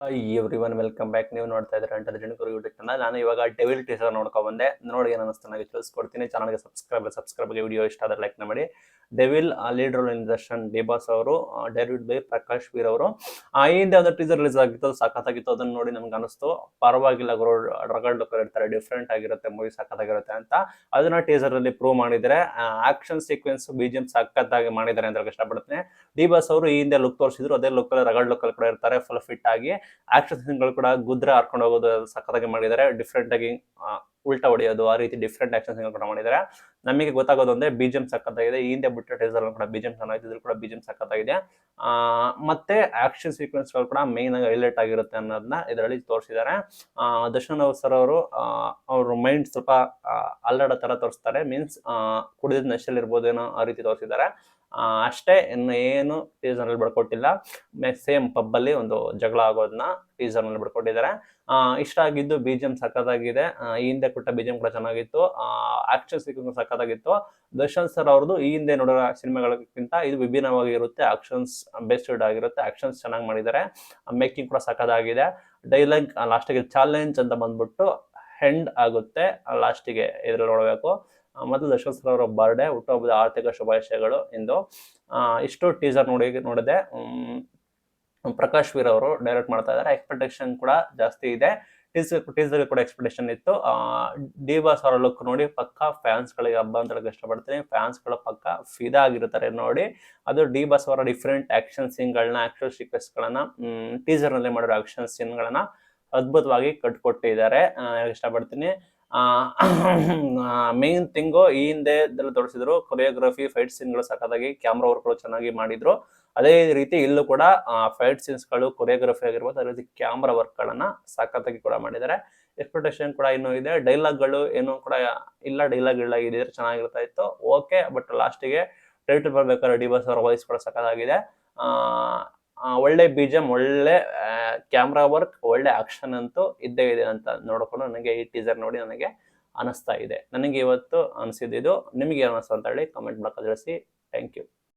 Everyone welcome back. ನೀವು ನೋಡ್ತಾ ಇದ್ರೆ ಇಂಟೆಲಿಜೆಂಟ್ ಗುರು ಯೂಟ್ಯೂಬ್ ಚಾನಲ್. ನಾನು ಇವಾಗ ಡೆವಿಲ್ ಟೀಸರ್ ನೋಡ್ಕೊ ಬಂದೆ. ನೋಡಿ ಏನು ಅನಿಸ್ತು ನನಗೆ ತಿಳಿಸ್ಕೊಡ್ತೀನಿ. ಚಾನಲ್ಗೆ ಸಬ್ಸ್ಕ್ರೈಬ್ಗೆ ವಿಡಿಯೋ ಇಷ್ಟ ಆದರೆ ಲೈಕ್ ಮಾಡಿ. Devil lead role in Darshan D boss ಅವರು, ಡೈರೆಕ್ಟ್ ಬೈ ಪ್ರಕಾಶ್ ವೀರ್ ಅವರು. ಈ ಹಿಂದೆ ಒಂದು ಟೀಸರ್ ರಿಲೀಸ್ ಆಗಿತ್ತು, ಸಖತ್ತಾಗಿತ್ತು. ಅದನ್ನ ನೋಡಿ ನಮ್ಗೆ ಅನಿಸ್ತು ಪರವಾಗಿಲ್ಲ ಗುರು, ರಗಡ್ ಲುಕ್ ಇರ್ತಾರೆ, ಡಿಫ್ರೆಂಟ್ ಆಗಿರುತ್ತೆ ಮೂವಿ, ಸಖತ್ತಾಗಿರುತ್ತೆ ಅಂತ. ಅದನ್ನ ಟೀಸರ್ ಅಲ್ಲಿ ಪ್ರೂವ್ ಮಾಡಿದ್ರೆ, ಆಕ್ಷನ್ ಸೀಕ್ವೆನ್ಸ್ BGM ಸಖತ್ತಾಗಿ ಮಾಡಿದ್ದಾರೆ ಅಂತ ಇಷ್ಟಪಡ್ತೀನಿ. ಡಿ ಬಾಸ್ ಅವರು ಈ ಹಿಂದೆ ಲುಕ್ ತೋರಿಸಿದ್ರು, ಅದೇ ಲುಕ್ ಅಲ್ಲಿ ರಗಡ್ ಲುಕ್ ಅಲ್ಲಿ ಕೂಡ ಇರ್ತಾರೆ, ಫುಲ್ ಫಿಟ್ ಆಗಿ. ಆಕ್ಷನ್ ಸೀನ್ಗಳು ಕೂಡ ಗುದ್ರೆ ಹಾರ್ಕೊಂಡು ಹೋಗೋದು ಸಖತ್ತಾಗಿ ಮಾಡಿದ್ದಾರೆ. ಡಿಫ್ರೆಂಟ್ ಆಗಿ ಉಲ್ಟಾ ಹೊಡೆಯೋದು, ಆ ರೀತಿ ಡಿಫ್ರೆಂಟ್ ಆಕ್ಷನ್ ಸೀನ್ ಕೂಡ ಮಾಡಿದ್ದಾರೆ. ನಮಗೆ ಗೊತ್ತಾಗೋದು ಒಂದೇ, BGM ಸಖತ್ತಾಗಿದೆ. ಈ ಹಿಂದೆ ಬಿಟ್ಟ ಟೀಸರ್ ಕೂಡ BGM ಚೆನ್ನಾಗಿದ್ರು ಕೂಡ BGM ಸಖತ್ತಾಗಿದೆ. ಮತ್ತೆ ಆಕ್ಷನ್ ಸೀಕ್ವೆನ್ಸ್ ಗಳು ಕೂಡ ಮೇನ್ ಆಗಿ ಹೈಲೈಟ್ ಆಗಿರುತ್ತೆ ಅನ್ನೋದನ್ನ ಇದರಲ್ಲಿ ತೋರಿಸಿದ್ದಾರೆ. ದರ್ಶನ್ ಸರ್ ಅವರು ಅವ್ರ ಮೈಂಡ್ ಸ್ವಲ್ಪ ಅಲ್ಲಾಡೋ ತರ ತೋರಿಸ್ತಾರೆ. ಮೀನ್ಸ್ ಕುಡಿದ ನಶೆಲ್ ಇರ್ಬೋದೇನೋ ಆ ರೀತಿ ತೋರಿಸಿದ್ದಾರೆ. ಅಷ್ಟೇ, ಇನ್ನು ಏನು ಟೀಸರ್ ನಲ್ಲಿ ಬಿಡ್ಕೊಟ್ಟಿಲ್ಲ. ಸೇಮ್ ಪಬ್ ಅಲ್ಲಿ ಒಂದು ಜಗಳ ಆಗೋದನ್ನ ಟೀಸರ್ ನಲ್ಲಿ ಬಿಡ್ಕೊಟ್ಟಿದ್ದಾರೆ. ಇಷ್ಟ ಆಗಿದ್ದು BGM ಸಖತ್ತಾಗಿದೆ. ಈ ಹಿಂದೆ ಕೊಟ್ಟ BGM ಕೂಡ ಚೆನ್ನಾಗಿತ್ತು. ಆಕ್ಷನ್ ಸೀಕ್ವೆನ್ಸ್ ಸಖತ್ತಾಗಿತ್ತು. ದರ್ಶನ್ ಸರ್ ಅವ್ರದ್ದು ಈ ಹಿಂದೆ ನೋಡೋ ಸಿನಿಮಾಗಳಕ್ಕಿಂತ ಇದು ವಿಭಿನ್ನವಾಗಿರುತ್ತೆ. ಆಕ್ಷನ್ಸ್ ಬೇಸ್ಡ್ ಆಗಿರುತ್ತೆ. ಆಕ್ಷನ್ಸ್ ಚೆನ್ನಾಗಿ ಮಾಡಿದ್ದಾರೆ. ಮೇಕಿಂಗ್ ಕೂಡ ಸಖತ್ತಾಗಿದೆ. ಡೈಲಾಗ್ ಲಾಸ್ಟಿಗೆ ಚಾಲೆಂಜ್ ಅಂತ ಬಂದ್ಬಿಟ್ಟು ಹೆಂಡ್ ಆಗುತ್ತೆ ಲಾಸ್ಟಿಗೆ, ಇದ್ರಲ್ಲಿ ನೋಡಬೇಕು. ಮತ್ತು ದರ್ಶನ್ ಸರ್ ಅವರ ಬರ್ಡೇ, ಹುಟ್ಟುಹಬ್ಬದ ಆರ್ಥಿಕ ಶುಭಾಶಯಗಳು ಎಂದು. ಇಷ್ಟು ಟೀಸರ್ ನೋಡಿದೆ. ಪ್ರಕಾಶ್ ವೀರ್ ಅವರು ಡೈರೆಕ್ಟ್ ಮಾಡ್ತಾ ಇದ್ದಾರೆ. ಎಕ್ಸ್ಪೆಕ್ಟೇಷನ್ ಕೂಡ ಜಾಸ್ತಿ ಇದೆ. ಟೀಸರ್ ಕೂಡ ಎಕ್ಸ್ಪೆಕ್ಟೇಷನ್ ಇತ್ತು. ಡಿ ಬಾಸ್ ಅವರ ಲುಕ್ ನೋಡಿ ಪಕ್ಕ ಫ್ಯಾನ್ಸ್ ಗಳಿಗೆ ಹಬ್ಬ ಅಂತ ಹೇಳಕ್ ಇಷ್ಟಪಡ್ತೀನಿ. ಫ್ಯಾನ್ಸ್ ಗಳು ಪಕ್ಕ ಫಿದಾ ಆಗಿರ್ತಾರೆ ನೋಡಿ. ಅದು ಡಿ ಬಾಸ್ ಅವರ ಡಿಫ್ರೆಂಟ್ ಆಕ್ಷನ್ ಸೀನ್ ಗಳನ್ನ, ಆಕ್ಷನ್ ಸೀಕ್ವೆನ್ಸ್ ಗಳನ್ನ, ಟೀಸರ್ ನಲ್ಲಿ ಮಾಡಿರೋ ಆಕ್ಷನ್ ಸೀನ್ ಗಳನ್ನ ಅದ್ಭುತವಾಗಿ ಕಟ್ಕೊಟ್ಟಿದ್ದಾರೆ. ಇಷ್ಟಪಡ್ತೀನಿ. ಮೇನ್ ಥಿಂಗು, ಈ ಹಿಂದೆ ತೋರಿಸಿದ್ರು ಕೊರಿಯೋಗ್ರಫಿ, ಫೈಟ್ ಸೀನ್ಗಳು ಸಖತ್ತಾಗಿ, ಕ್ಯಾಮ್ರಾ ವರ್ಕ್ಗಳು ಚೆನ್ನಾಗಿ ಮಾಡಿದ್ರು. ಅದೇ ರೀತಿ ಇಲ್ಲೂ ಕೂಡ ಫೈಟ್ ಸೀನ್ಸ್ಗಳು, ಕೊರಿಯೋಗ್ರಫಿ ಆಗಿರ್ಬೋದು, ಅದೇ ರೀತಿ ಕ್ಯಾಮ್ರಾ ವರ್ಕ್ಗಳನ್ನ ಸಖತ್ತಾಗಿ ಕೂಡ ಮಾಡಿದ್ದಾರೆ. ಎಕ್ಸ್ಪೆಕ್ಟೇಷನ್ ಕೂಡ ಇನ್ನೂ ಇದೆ. ಡೈಲಾಗ್ಗಳು ಏನು ಕೂಡ ಇಲ್ಲ, ಡೈಲಾಗ್ ಇದ್ರೆ ಚೆನ್ನಾಗಿರ್ತಾ ಇತ್ತು. ಓಕೆ, ಬಟ್ ಲಾಸ್ಟಿಗೆ ಟೈಟಲ್ ಬರ್ಬೇಕಾದ್ರೆ ಡಿ ಬಾಸ್ ಅವರ ವಾಯ್ಸ್ ಕೂಡ ಸಖತ್ತಾಗಿದೆ. ಒಳ್ಳೆ BGM, ಒಳ್ಳೆ ಕ್ಯಾಮ್ರಾ ವರ್ಕ್, ಒಳ್ಳೆ ಆಕ್ಷನ್ ಅಂತೂ ಇದ್ದೇ ಇದೆ ಅಂತ ನೋಡ್ಕೊಂಡು ನನಗೆ ಈ ಟೀಸರ್ ನೋಡಿ ನನಗೆ ಅನಿಸ್ತಾ ಇದೆ. ನನಗೆ ಇವತ್ತು ಅನಿಸಿದ್ದು. ನಿಮಗೆ ಏನು ಅನಿಸ್ತು ಅಂತ ಹೇಳಿ ಕಮೆಂಟ್ ಮೂಲಕ ತಿಳಿಸಿ. Thank you.